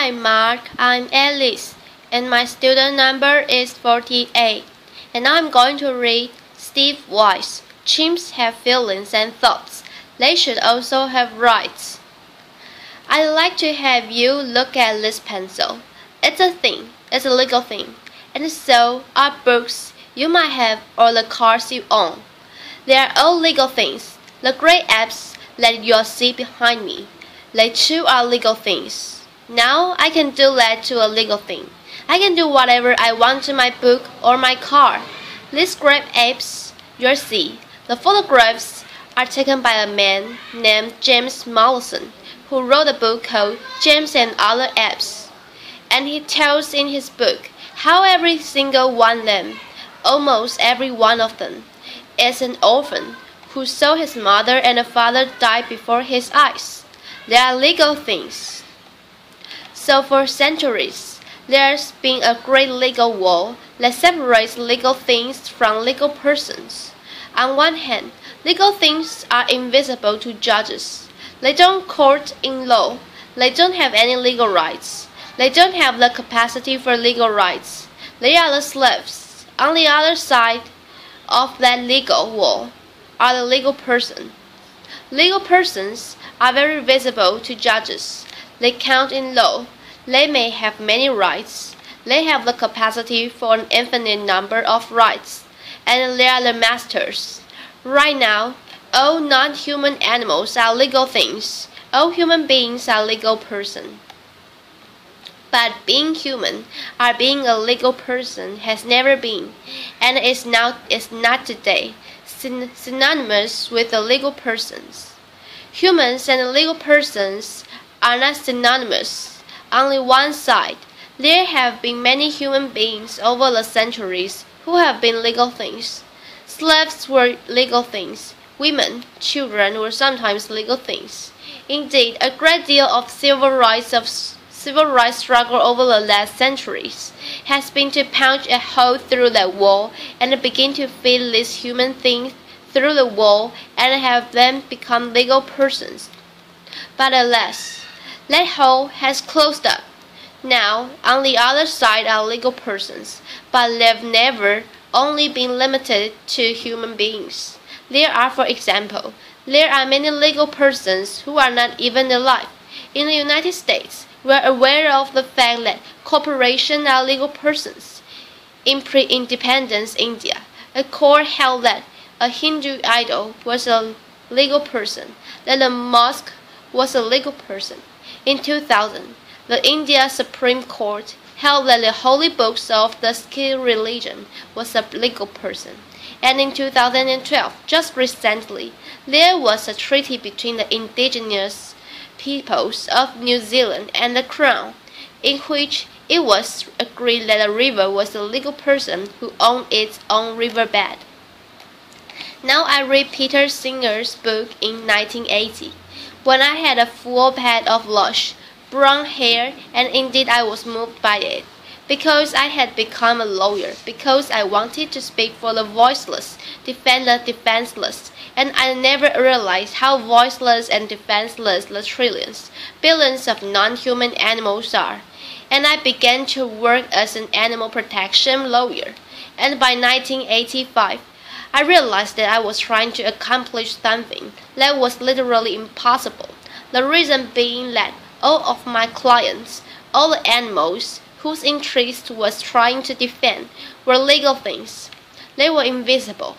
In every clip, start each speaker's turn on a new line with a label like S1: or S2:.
S1: Hi Mark, I'm Alice, and my student number is 48, and I'm going to read Steve Weiss. Chimps have feelings and thoughts. They should also have rights. I'd like to have you look at this pencil. It's a thing, it's a legal thing, and so are books you might have or the cars you own. They are all legal things. The great apes that you see behind me, they too are legal things. Now I can do that to a legal thing. I can do whatever I want to my book or my car. These great apes you see, the photographs are taken by a man named James Mollison, who wrote a book called James and Other Apes. And he tells in his book how every single one of them, almost every one of them, is an orphan who saw his mother and father die before his eyes. They are legal things. So for centuries, there's been a great legal wall that separates legal things from legal persons. On one hand, legal things are invisible to judges. They don't court in law. They don't have any legal rights. They don't have the capacity for legal rights. They are the slaves. On the other side of that legal wall are the legal person. Legal persons are very visible to judges. They count in law. They may have many rights. They have the capacity for an infinite number of rights, and they are the masters. Right now, all non-human animals are legal things. All human beings are legal persons. But being human or being a legal person has never been, and is not today, synonymous with the legal persons. Humans and legal persons are not synonymous. Only one side. There have been many human beings over the centuries who have been legal things. Slaves were legal things. Women, children were sometimes legal things. Indeed, a great deal of civil rights struggle over the last centuries has been to punch a hole through that wall and begin to feed these human things through the wall and have them become legal persons. But alas, that hole has closed up. Now, on the other side are legal persons, but they've never only been limited to human beings. There are, for example, there are many legal persons who are not even alive. In the United States, we are aware of the fact that corporations are legal persons. In pre-independence India, a court held that a Hindu idol was a legal person, that a mosque was a legal person. In 2000, the India Supreme Court held that the holy books of the Sikh religion was a legal person. And in 2012, just recently, there was a treaty between the indigenous peoples of New Zealand and the Crown, in which it was agreed that a river was a legal person who owned its own riverbed. Now I read Peter Singer's book in 1980. When I had a full head of lush, brown hair, and indeed I was moved by it, because I had become a lawyer, because I wanted to speak for the voiceless, defend the defenseless, and I never realized how voiceless and defenseless the trillions, billions of non-human animals are. And I began to work as an animal protection lawyer, and by 1985, I realized that I was trying to accomplish something that was literally impossible. The reason being that all of my clients, all the animals whose interest was trying to defend, were legal things. They were invisible.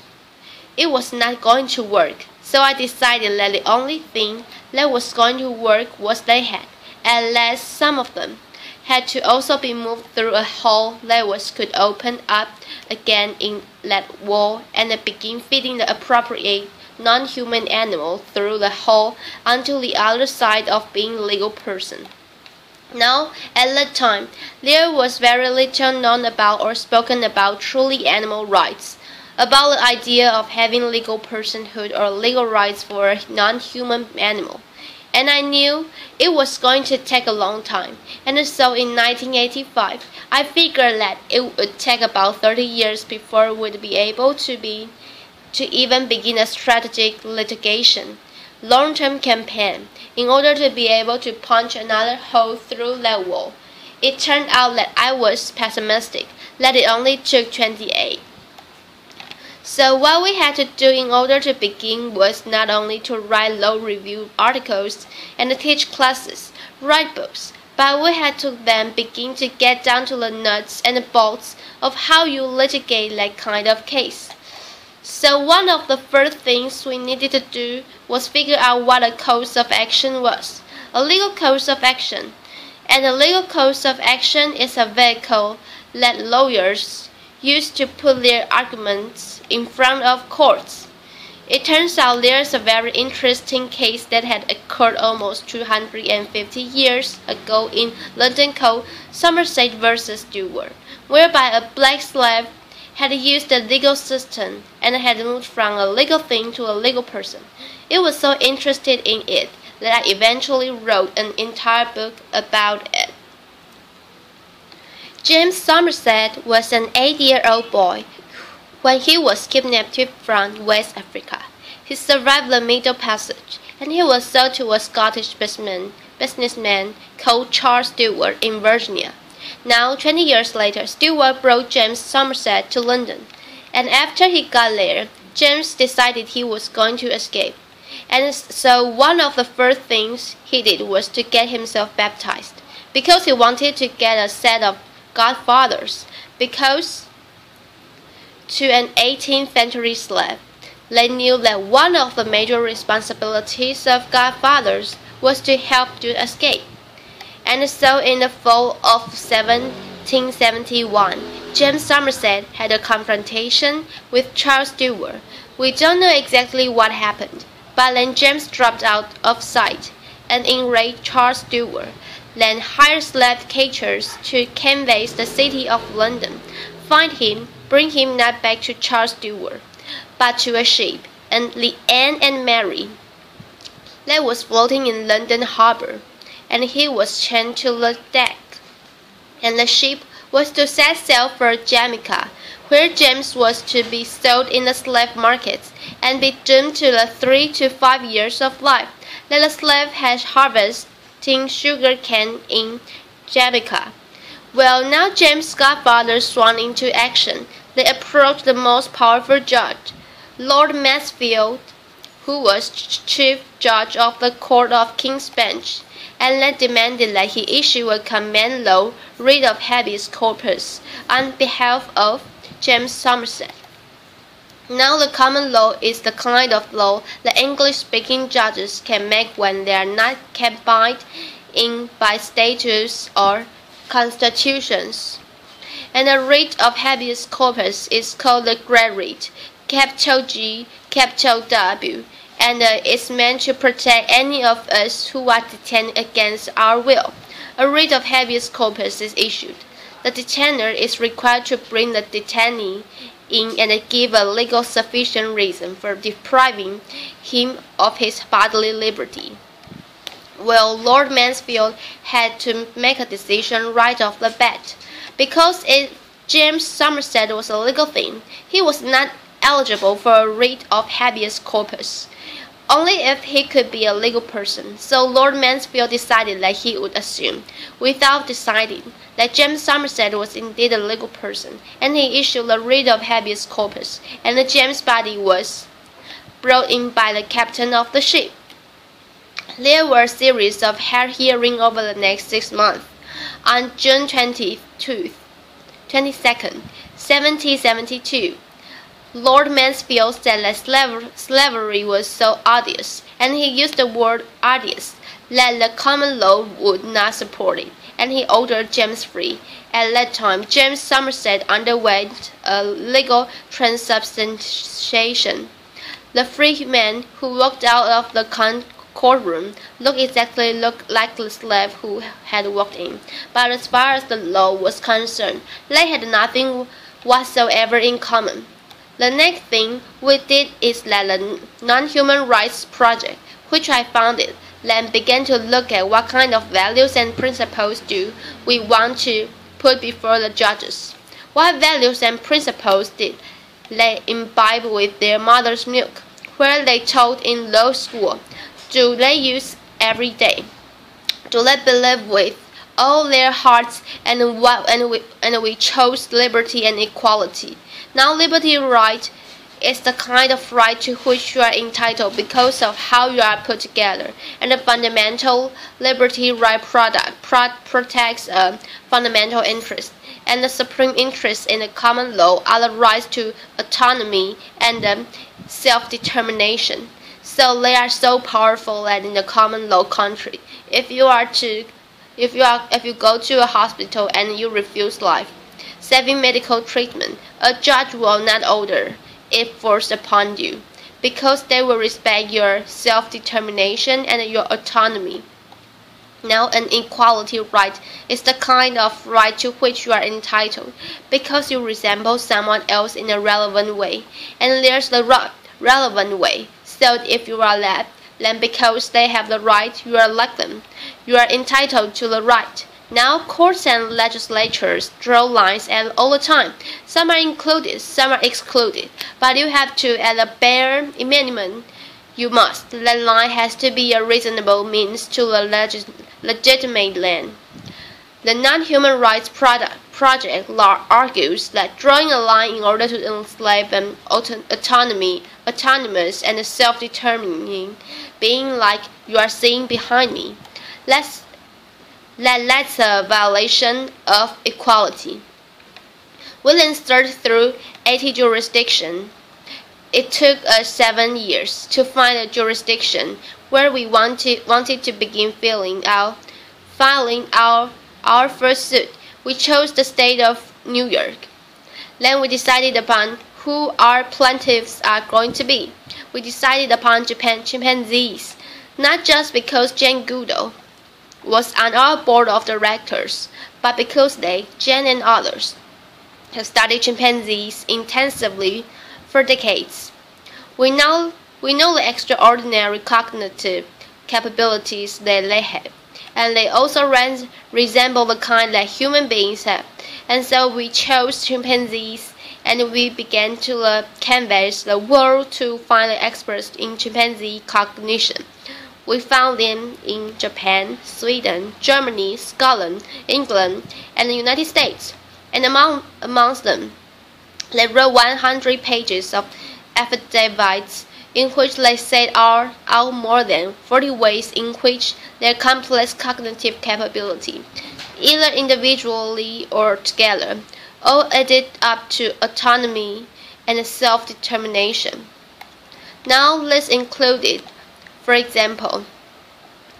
S1: It was not going to work, so I decided that the only thing that was going to work was they had, at least some of them, had to also be moved through a hole that could open up again in that wall and begin feeding the appropriate non-human animal through the hole until the other side of being legal person. Now, at that time, there was very little known about or spoken about truly animal rights, about the idea of having legal personhood or legal rights for a non-human animal. And I knew it was going to take a long time, and so in 1985, I figured that it would take about 30 years before we'd be able to even begin a strategic litigation. long-term campaign in order to be able to punch another hole through that wall. It turned out that I was pessimistic, that it only took 28. So what we had to do in order to begin was not only to write low review articles and teach classes, write books, but we had to then begin to get down to the nuts and bolts of how you litigate that kind of case. So one of the first things we needed to do was figure out what a cause of action was, a legal cause of action. And a legal cause of action is a vehicle that lawyers use to put their arguments in front of courts. It turns out there's a very interesting case that had occurred almost 250 years ago in London called Somerset vs. Stewart, whereby a black slave had used the legal system and had moved from a legal thing to a legal person. It was so interested in it that I eventually wrote an entire book about it. James Somerset was an 8-year-old boy when he was kidnapped from West Africa. He survived the Middle Passage, and he was sold to a Scottish businessman called Charles Stewart in Virginia. Now, 20 years later, Stewart brought James Somerset to London, and after he got there, James decided he was going to escape. And so one of the first things he did was to get himself baptized, because he wanted to get a set of godfathers, because to an 18th century slave, they knew that one of the major responsibilities of godfathers was to help to escape. And so in the fall of 1771, James Somerset had a confrontation with Charles Stewart. We don't know exactly what happened, but then James dropped out of sight, and enraged Charles Stewart then hired slave catchers to canvass the city of London, find him, bring him not back to Charles Stewart, but to a ship, and the Anne and Mary, that was floating in London harbour, and he was chained to the deck, and the ship was to set sail for Jamaica, where James was to be sold in the slave markets and be doomed to the 3 to 5 years of life that a slave has harvesting sugar cane in Jamaica. Well, now James' godfather swung into action. They approached the most powerful judge, Lord Mansfield, who was chief judge of the Court of King's Bench, and they demanded that he issue a common law writ of habeas corpus on behalf of James Somerset. Now the common law is the kind of law that English-speaking judges can make when they are not kept bound in by statutes or constitutions. And the writ of habeas corpus is called the Great Writ, capital G, capital W, and is meant to protect any of us who are detained against our will. A writ of habeas corpus is issued. The detainer is required to bring the detainee in and give a legal sufficient reason for depriving him of his bodily liberty. Well, Lord Mansfield had to make a decision right off the bat, because James Somerset was a legal thing. He was not eligible for a writ of habeas corpus, only if he could be a legal person. So Lord Mansfield decided that he would assume, without deciding, that James Somerset was indeed a legal person, and he issued a writ of habeas corpus, and the James' body was brought in by the captain of the ship. There were a series of hearings over the next 6 months. On June 22nd, 1772, Lord Mansfield said that slavery was so odious, and he used the word odious, that the common law would not support it, and he ordered James free. At that time, James Somerset underwent a legal transubstantiation. The free man who walked out of the courtroom looked exactly like the slave who had walked in, but as far as the law was concerned, they had nothing whatsoever in common. The next thing we did is that the Non-Human Rights Project, which I founded, then began to look at what kind of values and principles do we want to put before the judges. What values and principles did they imbibe with their mother's milk, where they taught in law school? do they use every day? Do they believe with all their hearts and we chose liberty and equality? Now liberty right is the kind of right to which you are entitled because of how you are put together, and the fundamental liberty right protects a fundamental interest, and the supreme interest in the common law are the rights to autonomy and self-determination. So they are so powerful that in the common law country, if you go to a hospital and you refuse life-saving medical treatment, a judge will not order it forced upon you, because they will respect your self-determination and your autonomy. Now, an equality right is the kind of right to which you are entitled because you resemble someone else in a relevant way, and there's the relevant way. So if you are left, then because they have the right, you are like them. You are entitled to the right. Now, courts and legislatures draw lines all the time. Some are included, some are excluded. But you have to, at the bare minimum, you must. That line has to be a reasonable means to the legitimate land. The Non-Human Rights Project argues that drawing a line in order to enslave an autonomous and self-determining being like you are seeing behind me, that's a violation of equality. We then searched through 80 jurisdictions. It took us 7 years to find a jurisdiction where we wanted to begin filing our first suit. We chose the state of New York. Then we decided upon who our plaintiffs are going to be. We decided upon chimpanzees, not just because Jane Goodall was on our board of directors, but because Jane and others, have studied chimpanzees intensively for decades. We know the extraordinary cognitive capabilities that they have, and they also resemble the kind that human beings have. And so we chose chimpanzees, and we began to canvass the world to find the experts in chimpanzee cognition. We found them in Japan, Sweden, Germany, Scotland, England, and the United States. And amongst them, they wrote 100 pages of affidavits in which they set out more than 40 ways in which their complex cognitive capability, either individually or together, all added up to autonomy and self-determination. Now let's include it. For example,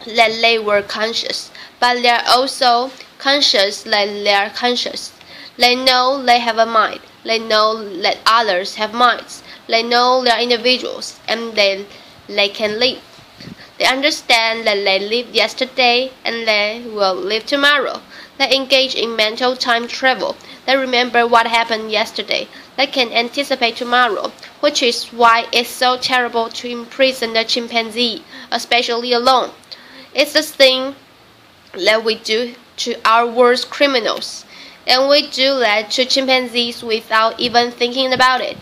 S1: that they were conscious, but they are also conscious that they are conscious. They know they have a mind. They know that others have minds. They know they are individuals, and they can live. They understand that they lived yesterday and they will live tomorrow. They engage in mental time travel. They remember what happened yesterday. They can anticipate tomorrow, which is why it's so terrible to imprison the chimpanzee, especially alone. It's the thing that we do to our worst criminals, and we do that to chimpanzees without even thinking about it.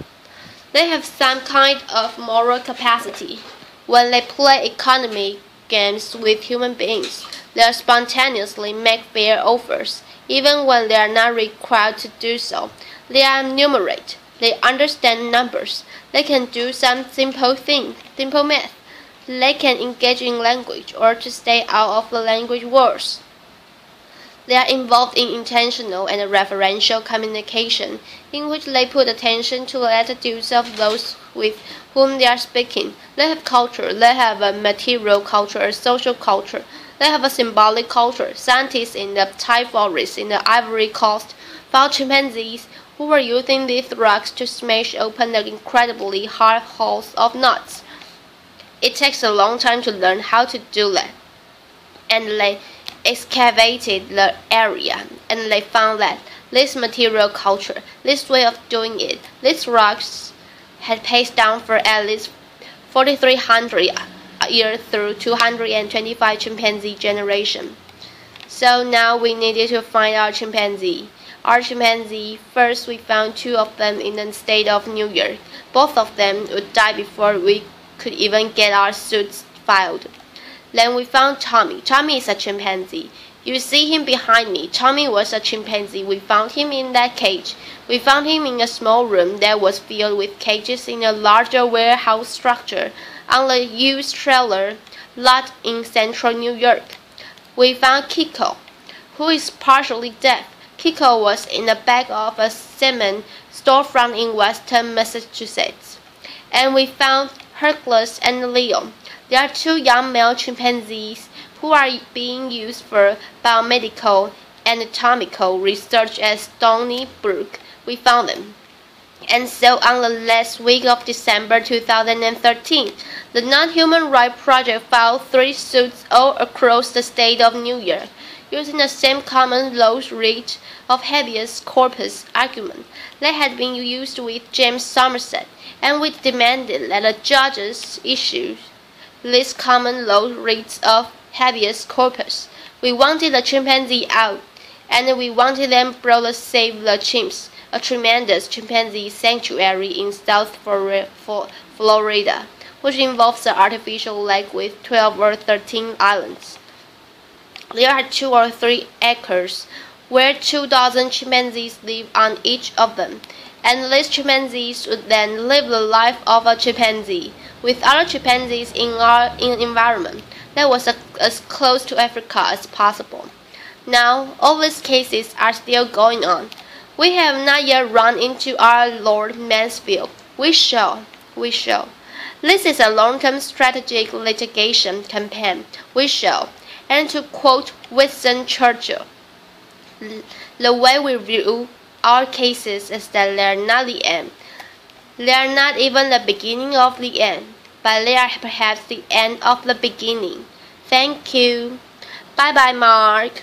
S1: They have some kind of moral capacity. When they play economic games with human beings, they spontaneously make fair offers, even when they are not required to do so. They are numerate. They understand numbers. They can do some simple math. They can engage in language or to stay out of the language wars. They are involved in intentional and referential communication, in which they put attention to the attitudes of those with whom they are speaking. They have culture. They have a material culture, a social culture. They have a symbolic culture. Scientists in the Thai forest in the Ivory Coast found chimpanzees who were using these rocks to smash open the incredibly hard hulls of nuts. It takes a long time to learn how to do that, and they excavated the area, and they found that this material culture, this way of doing it, these rocks had passed down for at least 4,300 years through 225 chimpanzee generations. So now we needed to find our chimpanzee. First we found 2 of them in the state of New York. Both of them would die before we could even get our suits filed. Then we found Tommy. Tommy is a chimpanzee. You see him behind me. Tommy was a chimpanzee. We found him in that cage. We found him in a small room that was filled with cages in a larger warehouse structure on the used trailer lot in central New York. We found Kiko, who is partially deaf. Kiko was in the back of a cement storefront in western Massachusetts. And we found Hercules and Leo. They are two young male chimpanzees who are being used for biomedical and anatomical research at Stony Brook. We found them. And so on the last week of December 2013, the Non-Human Rights Project filed 3 suits all across the state of New York, using the same common law writ of habeas corpus argument that had been used with James Somerset, and we demanded that the judges issue these common law writs of habeas corpus. We wanted the chimpanzee out, and we wanted them brought to Save the Chimps, a tremendous chimpanzee sanctuary in South Florida, which involves an artificial lake with 12 or 13 islands. There are 2 or 3 acres where 2,000 chimpanzees live on each of them, and these chimpanzees would then live the life of a chimpanzee with other chimpanzees in an environment that was as close to Africa as possible. Now, all these cases are still going on. We have not yet run into our Lord Mansfield. We shall. This is a long-term strategic litigation campaign. We shall. And to quote Winston Churchill, the way we view our cases is that they are not the end. They are not even the beginning of the end, but they are perhaps the end of the beginning. Thank you. Bye-bye, Mark.